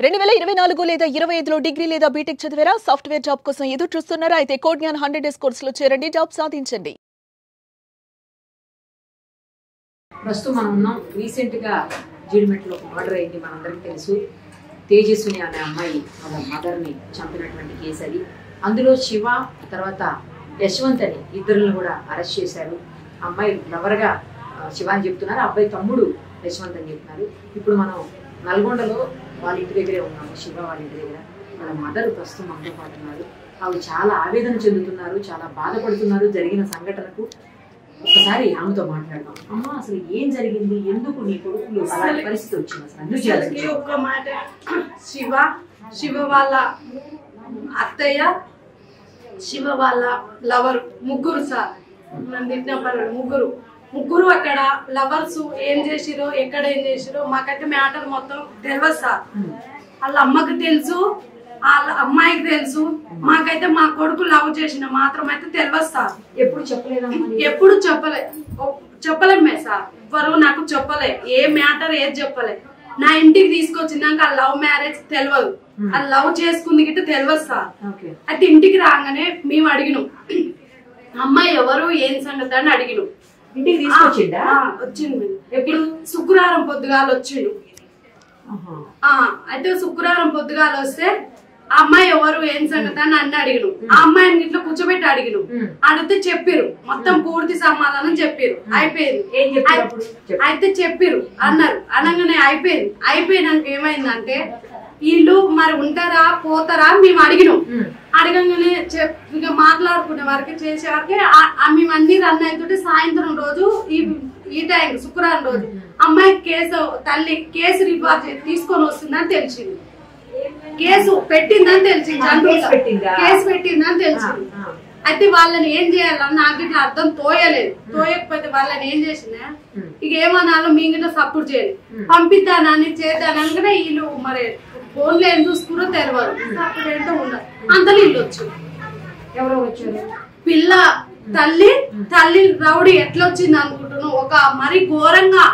2024 లేదా 25లో డిగ్రీ లేదా బీటెక్ చదివారా? సాఫ్ట్వేర్ జాబ్ కోసం ఎదురు చూస్తున్నారా? అయితే కోడ్ జ్ఞాన్ 100 డేస్ కోర్సులో చేరండి, జాబ్ సాధించండి. ప్రస్తుతం మనం ఉన్నాం రీసెంట్ గా జీడిమెట్లో మర్డర్ అయింది, మనందరికీ తెలుసు. తేజస్విని అనే అమ్మాయి వాళ్ళ మదర్ ని చంపినటువంటి కేసు అది. అందులో శివ తర్వాత యశ్వంత్ అని ఇద్దరులను కూడా అరెస్ట్ చేశారు. అమ్మాయి లవర్ గా శివ అని చెప్తున్నారు, అబ్బాయి తమ్ముడు యశ్వంత్ అని చెప్తున్నారు. ఇప్పుడు మనం నల్గొండలో వాళ్ళ ఇంటి దగ్గరే ఉన్నాము, శివ వాళ్ళ ఇంటి దగ్గర. వాళ్ళ మదర్ ప్రస్తుతం మనతో పాటు ఉన్నారు. వాళ్ళు చాలా ఆవేదన చెందుతున్నారు, చాలా బాధపడుతున్నారు జరిగిన సంఘటనకు. ఒకసారి ఆమెతో మాట్లాడదాం. అమ్మ, అసలు ఏం జరిగింది? ఎందుకు నీ కొడుకులు అలాంటి పరిస్థితి వచ్చింది? అసలు ఒక్క మాట, శివ వాళ్ళ అత్తయ్య, శివ వాళ్ళ లవర్ ముగ్గురు సార్, ముగ్గురు అక్కడ లవర్స్ ఏం చేసిరో, ఎక్కడ ఏం చేసిరో మాకైతే మ్యాటర్ మొత్తం తెలియదు సార్. వాళ్ళ అమ్మకి తెలుసు, వాళ్ళ అమ్మాయికి తెలుసు. మాకైతే మా కొడుకు లవ్ చేసిన మాత్రం అయితే తెలియదు సార్. ఎప్పుడు చెప్పలేమే సార్. ఎవరు నాకు చెప్పలే, ఏ మ్యాటర్ ఏది చెప్పలే. నా ఇంటికి తీసుకొచ్చినాక ఆ లవ్ మ్యారేజ్ తెలియదు, ఆ లవ్ చేసుకుంది గిట్ట తెలియదు సార్. అయితే ఇంటికి రాగానే మేము అడిగినాం, అమ్మాయి ఎవరు ఏం సంగతి అని అడిగినాం. ఇంటికి తీసుకొచ్చిండా? వచ్చింది. ఎప్పుడు? శుక్రవారం పొద్దుగాల వచ్చిండు. అయితే శుక్రవారం పొద్దుగాల వస్తే ఆ అమ్మాయి ఎవరు ఏం సంగతి అని అన్ని అడిగినాం. ఆ అమ్మాయిని ఇట్లా కూర్చోబెట్టి అడిగినాం. అడిగితే చెప్పిరు, మొత్తం పూర్తి సమాధానం చెప్పిరు. అయిపోయింది. అయితే చెప్పిరు అన్నారు. అనగానే అయిపోయినాక ఏమైందంటే, వీళ్ళు మరి ఉంటారా పోతారా మేము అడిగినాం. అడగంగానే ఇక మాట్లాడుకునే వరకు చేసే వరకే మేము అన్ని రన్ అవుతుంటే సాయంత్రం రోజు ఈ టైం శుక్రవారం రోజు అమ్మాయి తల్లి కేసు రివాజ్ తీసుకొని వస్తుందని తెలిసింది. కేసు పెట్టిందని తెలిసింది, కేసు పెట్టిందని తెలిసింది. అయితే వాళ్ళని ఏం చేయాలని నాకు ఇట్లా అర్థం తోయకపోతే వాళ్ళని ఏం చేసినా ఇక ఏమన్నాలో మీ గిట్లా సపోర్ట్ చేయాలి, పంపిద్దానని చేద్దానగానే వీళ్ళు మరి ఫోన్లో ఏం చూసుకురో తెలియదు, సపోర్ట్ ఏంటో ఉండదు. అంతలో వీళ్ళు వచ్చారు. ఎవరో వచ్చారు? పిల్ల తల్లి రౌడీ ఎట్లా వచ్చింది అనుకుంటున్నావు? ఒక మరి ఘోరంగా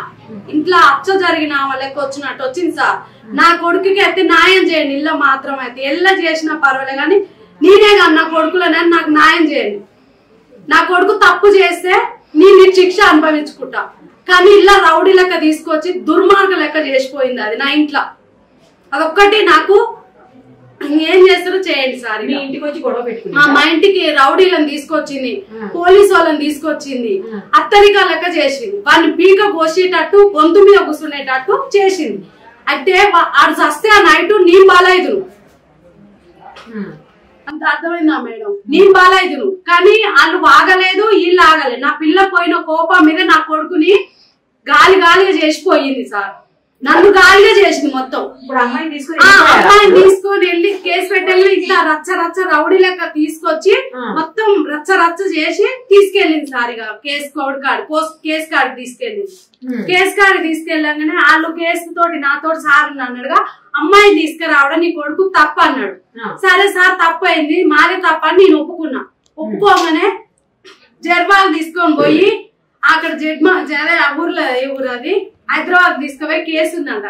ఇంట్లో అచ్చ జరిగిన వాళ్ళకి వచ్చినట్టు వచ్చింది సార్. నా కొడుకుకి అయితే న్యాయం చేయండి, ఇళ్ళ మాత్రం అయితే ఎల్ల చేసినా పర్వాలేదు కానీ నేనే కానీ నా కొడుకులనే నాకు న్యాయం చేయండి. నా కొడుకు తప్పు చేస్తే నేను శిక్ష అనుభవించుకుంటా, కానీ ఇళ్ళ రౌడీ లెక్క తీసుకొచ్చి దుర్మార్గ లెక్క చేసిపోయింది అది నా ఇంట్లో. అదొక్కటి నాకు ఏం చేస్తారో చేయండి సార్. మీ ఇంటికి వచ్చి గొడవ పెట్టుకుంది, మా ఇంటికి రౌడీలను తీసుకొచ్చింది, పోలీసు వాళ్ళని తీసుకొచ్చింది, అత్తరికా లెక్క చేసింది. వాడిని పీక కోసేటట్టు గొంతు మీద కూర్చునేటట్టు చేసింది. అయితే ఆడు చస్తే ఆ నైట్ నేను బాలైదును, అంత అర్థమైందా మేడం? నేను బాలైదును, కానీ వాళ్ళు ఆగలేదు, వీళ్ళు ఆగలేదు. నా పిల్ల పోయిన కోపం మీద నా కొడుకుని గాలిగా చేసిపోయింది సార్. నన్ను గాలిగా చేసింది మొత్తం. అమ్మాయిని తీసుకొని వెళ్ళి కేసు పెట్టెళ్ళి ఇట్లా రచ్చ రౌడీ లెక్క తీసుకొచ్చి మొత్తం రచ్చ చేసి తీసుకెళ్ళింది సార్. ఇక కేసు కాడికి తీసుకెళ్ళింది. కేసు కాడికి తీసుకెళ్ళగానే వాళ్ళు కేసు తోటి నాతోటి సార్ అన్నాడుగా, అమ్మాయిని తీసుకురావడం నీ కొడుకు తప్పు అన్నాడు. సరే సార్ తప్పు అయింది, మాదే తప్ప అని నేను ఒప్పుకున్నా. ఒప్పుకోగానే జర్బాలు తీసుకొని పోయి అక్కడ ఊర్లో ఏ ఊరు అది హైదరాబాద్ తీసుకుపోయి కేసు ఉందంట.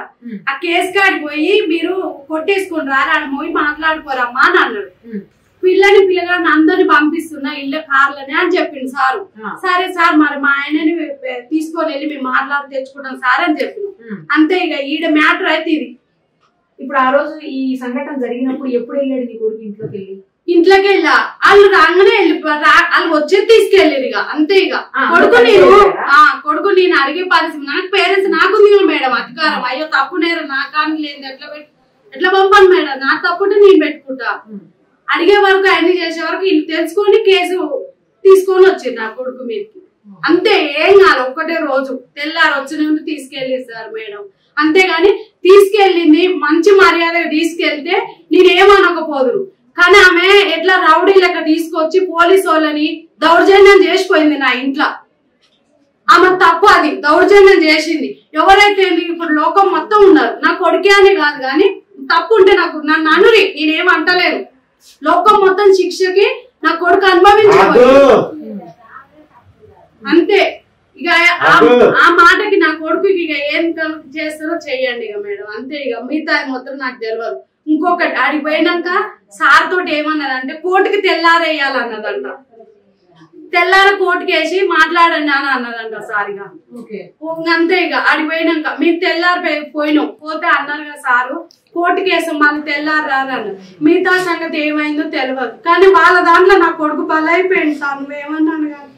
ఆ కేసు కాడికి పోయి మీరు కొట్టేసుకుని రారా, పోయి మాట్లాడుకోరమ్మా అని అన్నాడు. పిల్లగాడిని అందరిని పంపిస్తున్నా ఇళ్ళ కార్లని అని చెప్పిండు సారు. సరే సార్ మరి మా ఆయనని తీసుకొని వెళ్ళి మేము మాట్లాడి తెచ్చుకుంటాం సార్ అని చెప్పిన. అంతే, ఇక ఈడ మ్యాటర్ అయితే ఇది. ఇప్పుడు ఆ రోజు ఈ సంఘటన జరిగినప్పుడు ఎప్పుడు వెళ్ళాడు నీ కొడుకు ఇంట్లోకి వెళ్ళి? ఇంట్లోకి వెళ్ళా, వాళ్ళు రాగానే వాళ్ళు వచ్చే తీసుకెళ్ళారు. ఇక అంతే. ఇక కొడుకు నేను అడిగే పరిస్థితి నాకు పేరెంట్స్ నాకుంది మేడం అధికారం. అయ్యో తప్పు నేరు నా కానీ లేదు, ఎట్లా పంపాను మేడం? నా తప్పుంటే నేను పెట్టుకుంటా. అడిగే వరకు అన్ని చేసే వరకు వీళ్ళు తెలుసుకొని కేసు తీసుకొని వచ్చారు నా కొడుకు మీదకి. అంతే, ఏం కాదు. ఒక్కటే రోజు తెల్లారు వచ్చిన తీసుకెళ్ళి సార్ మేడం. అంతేగాని తీసుకెళ్ళింది మంచి మర్యాదగా తీసుకెళ్తే నేనేమనకపోదురు. కానీ ఆమె ఎట్లా రౌడీ లెక్క తీసుకొచ్చి పోలీసు వాళ్ళని దౌర్జన్యం చేసిపోయింది నా ఇంట్లో. ఆమె తప్పు, అది దౌర్జన్యం చేసింది. ఎవరైతే ఇప్పుడు లోకం మొత్తం ఉన్నారు, నా కొడుకే అని కాదు కానీ తప్పు ఉంటే నాకు నన్ను అనురి, నేనేమంటలేను. లోకం మొత్తం శిక్షకి నా కొడుకు అనుభవించవచ్చు అంతే. ఇక ఆ మాటకి నా కొడుకుకి ఇక ఏం చేస్తారో చెయ్యండి ఇక మేడం, అంతే. ఇక మిగతా మొత్తం నాకు తెలియదు. ఇంకొకటి ఆడికి పోయినాక సార్ తోటి ఏమన్నదంటే కోర్టుకి తెల్లారేయాలన్నదంట. తెల్లార కోర్టుకి వేసి మాట్లాడండి అని అన్నదంట సార్. ఇక అంతే. ఇక ఆడికి పోయినాక మీరు తెల్లారి పోయినాం పోతే అన్నారు కదా సారు కోర్టుకి వేసాం మళ్ళీ తెల్లారు రారన్న. మిగతా సంగతి ఏమైందో తెలియదు. కానీ వాళ్ళ దాంట్లో నా కొడుకు బలైపోయింది సార్. నువ్వేమన్నాను కానీ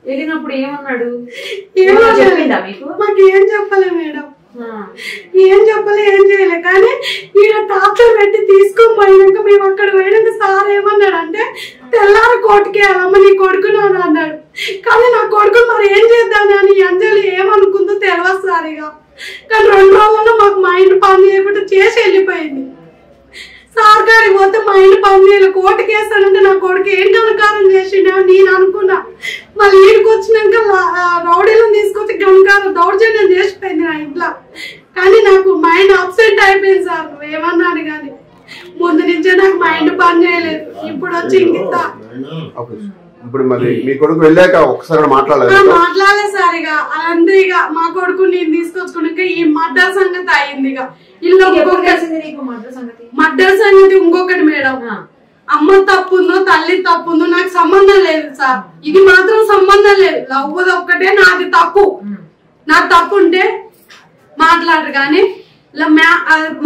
వెళ్ళినప్పుడు ఏమన్నాడు? మాకు ఏం చెప్పలే మేడం, ఏం చెప్పలే, ఏం చేయలే. కానీ ఈయన టాప్టర్ పెట్టి తీసుకొని పోయినాక మేము అక్కడ పోయినాక సార్ ఏమన్నాడు అంటే తెల్లారి కోర్టుకి వెళ్ళామా నీ కొడుకును అని అన్నాడు. కానీ నా కొడుకు మరి ఏం చేద్దామని అని అంజలి ఏమనుకుందో తెలియదు సార్. ఇక కానీ 2 రోజుల్లో మాకు మైండ్ పని చేయకుండా చేసి వెళ్ళిపోయింది. సార్ గారికి పోతే మైండ్ పని చేయలేదు. కోర్టుకి వేస్తానంటే నా కొడుకు ఏం గణకారం చేసిండే నేను అనుకున్నా. మళ్ళీ ఇంటికి వచ్చినాక రౌడీలను తీసుకొచ్చి గణకారం దౌర్జన్యం చేసిపోయింది నా ఇంట్లో. కానీ నాకు మైండ్ అప్సెట్ అయిపోయింది సార్. ఏమన్నాను కానీ ముందు నుంచే నాకు మైండ్ పని చేయలేదు. ఇప్పుడు వచ్చి ఇంత ఇప్పుడు మరి మీ కొడుకు వెళ్ళాక ఒకసారి మాట్లాడలేదు సార్. ఇక అంతే. ఇక మా కొడుకు నేను తీసుకొచ్చుకున్నాక ఈ మర్డర్ సంగతి అయింది. ఇక ఇల్లు మర్డర్ సంగతి ఇంకొకటి మేడం, అమ్మ తప్పుందో తల్లి తప్పుందో నాకు సంబంధం లేదు సార్. ఇది మాత్రం సంబంధం లేదు. లవ్ ఒక్కటే నాది తప్పు. నా తప్పు ఉంటే మాట్లాడరు కానీ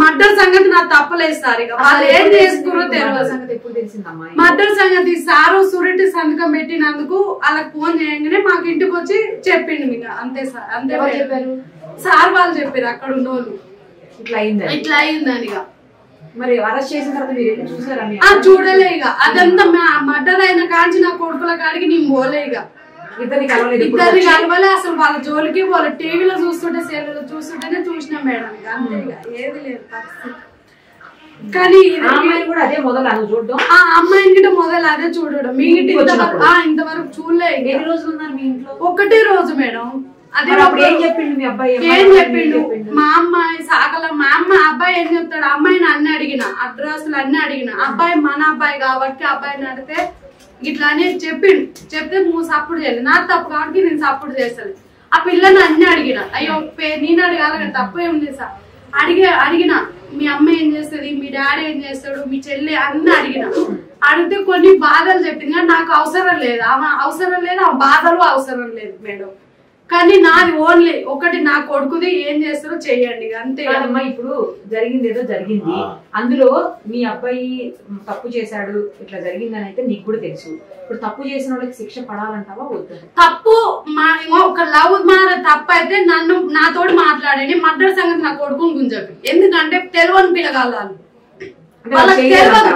మర్డర్ సంగతి నాకు తప్పలేదు సార్. ఇక వాళ్ళు ఏం చేసుకున్నారో తెలియదు. మర్డర్ సంగతి సారు సూరిటీ సంతకం పెట్టినందుకు వాళ్ళకి ఫోన్ చేయగానే మాకు ఇంటికి వచ్చి చెప్పిండు. ఇక అంతే సార్. అంతే చెప్పారు సార్, వాళ్ళు చెప్పారు అక్కడ ఉన్న వాళ్ళు ఇట్లా అయిందని. ఇక మరి అరెస్ట్ చేసిన తర్వాత మీరు చూసారా? చూడలే. ఇక అదంతా మర్డర్ అయిన కాంచి నా కొడుకుల కాడికి నేను పోలే. ఇక ఇద్దరిని కలవలే అసలు. వాళ్ళ జోలికి వాళ్ళ టీవీలో చూస్తుంటే సెల్లులో చూస్తుంటేనే చూసినా మేడం. ఇక అంతే. ఇక ఏది లేదు పరిస్థితి. కానీ అమ్మాయిని కూడా అదే మొదలు చూడడం, ఆ అమ్మాయిని గిట్ట మొదలు అదే చూడడం. మీ ఇంటి ఇంతవరకు చూడలే. ఎన్ని రోజులు ఉన్నారు మీ ఇంట్లో? ఒకటే రోజు మేడం. అదే ఏం చెప్పిండు మీ అబ్బాయి? ఏం చెప్పిండు మా అమ్మాయి సాగల. మా అబ్బాయి ఏం చెప్తాడు, అమ్మాయిని అన్ని అడిగిన, అడ్రస్లు అన్ని అడిగిన. అబ్బాయి మన అబ్బాయి కాబట్టి అబ్బాయిని అడిగితే ఇట్లా అని చెప్పిండు. చెప్తే నువ్వు సపోర్ట్ చేయలేదు. నా తప్పు కాబట్టి నేను సపోర్ట్ చేస్తాను. ఆ పిల్లని అన్ని అడిగిన. అయ్యో నేను అడగాలి తప్పు ఏం లేదు సార్. అడిగిన మీ అమ్మ ఏం చేస్తుంది, మీ డాడీ ఏం చేస్తాడు, మీ చెల్లి అన్ని అడిగిన. అడిగితే కొన్ని బాధలు చెప్పింది కానీ నాకు అవసరం లేదు. ఆమె అవసరం లేదు, ఆ బాధలు అవసరం లేదు మేడం. కానీ నాది ఓన్లీ ఒకటి, నా కొడుకుది ఏం చేస్తారో చెయ్యండి అంతే. అమ్మా ఇప్పుడు జరిగింది ఏదో జరిగింది, అందులో మీ అబ్బాయి తప్పు చేశాడు ఇట్లా జరిగిందని అయితే నీకు కూడా తెలుసు. ఇప్పుడు తప్పు చేసిన వాళ్ళకి శిక్ష పడాలంటావా వద్దు? తప్పు ఒక లవ్ తప్పు అయితే నన్ను నాతోటి మాట్లాడేది. మర్డర్ సంగతి నా కొడుకుని గుంజకు. ఎందుకంటే తెలియని పిల్లగాళ్ళు వాళ్ళకి తెలియదు.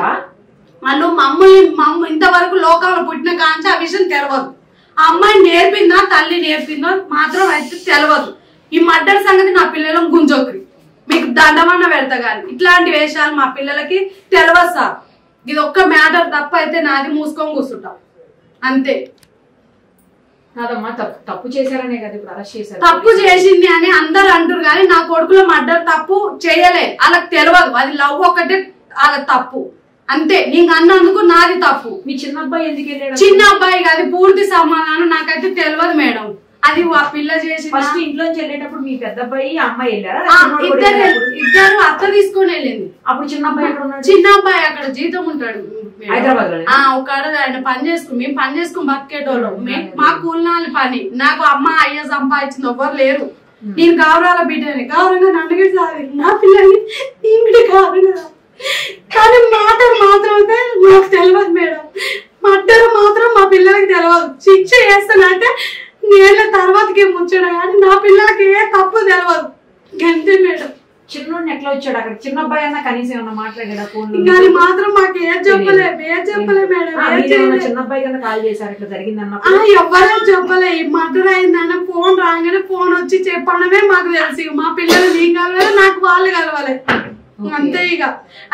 వాళ్ళు మమ్మల్ని ఇంతవరకు లోకంలో పుట్టిన కాంచి ఆ విషయం తెలియదు. ఆ అమ్మాయి నేర్పిందా తల్లి నేర్పిందో మాత్రం అయితే తెలియదు. ఈ మర్డర్ సంగతి నా పిల్లలను గుంజొకరి మీకు దండమన్న పెడతా గాని ఇట్లాంటి వేషాలు మా పిల్లలకి తెలియదు సార్. ఇది ఒక్క మ్యాటర్ తప్ప అయితే నాది మూసుకొని కూర్చుంటాం అంతే. కాదమ్మా తప్పు చేశారనే కదా ఇప్పుడు అరెస్ట్ చేశారు. తప్పు చేసింది అని అందరు అంటారు కానీ నా కొడుకులో మర్డర్ తప్పు చేయలే. వాళ్ళకి తెలియదు. అది లవ్ ఒక్కటే వాళ్ళ తప్పు అంతే. నీకు అన్నందుకు నాది తప్పు. మీ చిన్న అబ్బాయి ఎందుకు వెళ్ళాడు? చిన్న అబ్బాయి కాదు పూర్తి సమాధానం నాకైతే తెలియదు మేడం. అది ఆ పిల్ల చేసి ఫస్ట్ ఇంట్లోంచి వెళ్ళేటప్పుడు మీ పెద్ద అబ్బాయి అమ్మాయి వెళ్ళారా? ఇద్దరు అత్త తీసుకొని వెళ్ళింది. అప్పుడు చిన్న అబ్బాయి ఎక్కడ ఉన్నాడు? చిన్న అబ్బాయి అక్కడ జీతం ఉంటాడు హైదరాబాద్ లో. ఒక ఆయన పని చేసుకుని మేము పని చేసుకుని బతికేటోళ్ళం. మా కూలినాలి పని. నాకు అమ్మ అయ్య సంపాదించింది ఎవ్వరు లేరు. నేను గౌరవాల బిడ్డని గౌరవంగా నన్నగిరి సాగి నా పిల్లల్ని ఇంటి కాదు. కానీ మాటలు మాత్రం అయితే మాకు తెలియదు మేడం. మర్డర్ మాత్రం మా పిల్లలకి తెలియదు. శిక్ష చేస్తానంటే నేళ్ళ తర్వాతకి ముచ్చాడు కానీ నా పిల్లలకి ఏ తప్పు తెలియదు అంతే మేడం. చిన్నోడిని ఎట్లా వచ్చాడు అక్కడ? చిన్న అబ్బాయి అన్న కనీసం ఏమన్నా మాట్లాడా ఫోన్? అది మాత్రం మాకు ఏం చెప్పలే మేడం. చిన్న అబ్బాయి కన్నా కాల్ చేశారు ఇట్లా జరిగిందన్న? ఎవ్వరూ చెప్పలే. మర్డర్ అయిందన్న ఫోన్ రాగానే ఫోన్ వచ్చి చెప్పడమే మాకు తెలుసు. మా పిల్లలు నేను కలవాలి, నాకు వాళ్ళు కలవాలి అంతే. ఇక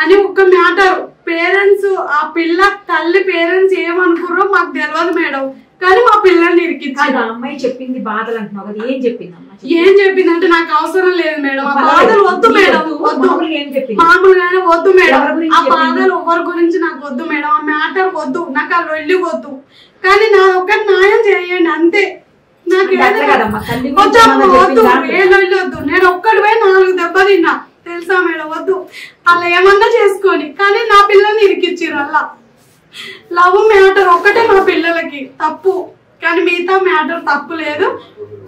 అని ఒక్క మ్యాటర్ పేరెంట్స్ ఆ పిల్ల తల్లి పేరెంట్స్ ఏమనుకుర్రో మాకు తెలియదు మేడం. కానీ మా పిల్లల్ని ఇరికించారు. అమ్మాయి చెప్పింది బాధలు అంటున్నావు కదా, ఏం చెప్పింది అమ్మ? ఏం చెప్పిందంటే నాకు అవసరం లేదు మేడం, ఆ బాధలు వద్దు మేడం, వద్దు మామూలుగానే వద్దు మేడం, ఆ బాధలు ఎవరి గురించి నాకు వద్దు మేడం, ఆ మ్యాటర్ వద్దు, నాకు ఆ వెళ్ళి వద్దు, కానీ నా ఒక్క న్యాయం చేయండి అంతే. నాకు వద్దు, ఏ లొల్లి వద్దు, నేను ఒక్కడి పోయి 4 దెబ్బలు తిన్నా తెలుసా మేడం, వద్దు అలా ఏమన్నా చేసుకొని, కానీ నా పిల్లల్ని ఇరికిచ్చిర్రు. అలా లవ్ మ్యాటర్ ఒక్కటే మా పిల్లలకి తప్పు, కానీ మిగతా మ్యాటర్ తప్పు లేదు.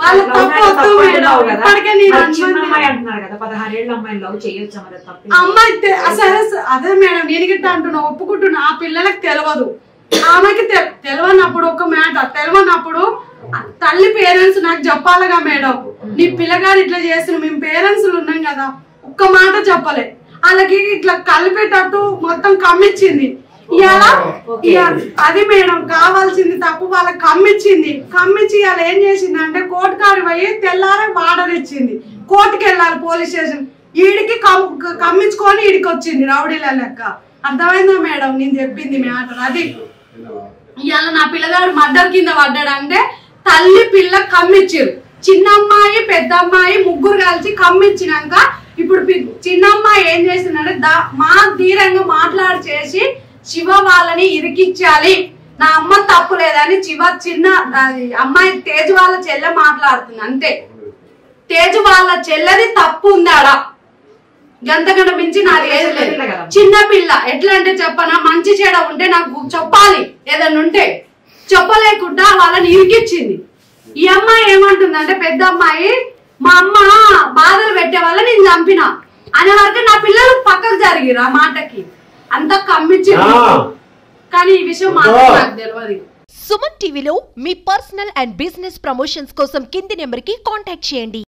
వాళ్ళ తప్పు వద్దు మేడం. ఇప్పటికే నేను అమ్మాయి సరే అదే మేడం, నేను గిట్ట అంటున్నా, ఒప్పుకుంటున్నా, ఆ పిల్లలకి తెలియదు, ఆమెకి తెలియనప్పుడు ఒక మ్యాటర్ తెలియనప్పుడు తల్లి పేరెంట్స్ నాకు చెప్పాలిగా మేడం, నీ పిల్లగాడు ఇట్లా చేసిన మేము పేరెంట్స్ ఉన్నాం కదా, ఒక్క మాట చెప్పలే, వాళ్ళకి ఇట్లా కలిపేటట్టు మొత్తం కమ్మిచ్చింది. అది మేడం కావాల్సింది తప్పు, వాళ్ళకి కమ్మిచ్చింది. కమ్మిచ్చి వాళ్ళు ఏం చేసింది అంటే కోర్టు కాడి పోయి తెల్లారే వార్డర్ ఇచ్చింది, కోర్టుకి వెళ్ళాలి పోలీస్ స్టేషన్, ఈడికి కమ్మించుకొని ఈడికి వచ్చింది రౌడీల లెక్క. అర్థమైందా మేడం నేను చెప్పింది మ్యాటర్ అది. ఇవాళ నా పిల్లగాడు మర్డర్ కింద పడ్డాడంటే తల్లి పిల్ల కమ్మిచ్చిరు, చిన్నమ్మాయి పెద్దమ్మాయి ముగ్గురు కలిసి కమ్మిచ్చినాక ఇప్పుడు చిన్నమ్మాయి ఏం చేసిందంటే మా ధీరంగా మాట్లాడి చేసి శివ వాళ్ళని ఇరికిచ్చాలి, నా అమ్మ తప్పు లేదని చిన్న అమ్మాయి తేజు వాళ్ళ చెల్లె మాట్లాడుతుంది అంతే. తేజు వాళ్ళ చెల్లెది తప్పు ఉందాడా, గంతగంట మించి నాకు ఏది లేదు. చిన్న పిల్ల ఎట్లా అంటే చెప్పనా, మంచి చెడ ఉంటే నాకు చెప్పాలి, ఏదన్నా ఉంటే చెప్పలేకుండా వాళ్ళని ఇరికిచ్చింది. ఈ అమ్మాయి ఏమంటుందంటే పెద్ద అమ్మాయి మా అమ్మ బాధలు పెట్టే వల్ల నేను చంపిన అనే వరకు నా పిల్లలు పక్కకు జరిగిరు ఆ మాటకి, అంత కమ్మించి. కానీ ఈ విషయం మాత్రం నాకు తెలియదు. సుమన్ టీవీలో మీ పర్సనల్ అండ్ బిజినెస్ ప్రమోషన్స్ కోసం కింది నెంబర్ కి కాంటాక్ట్ చేయండి.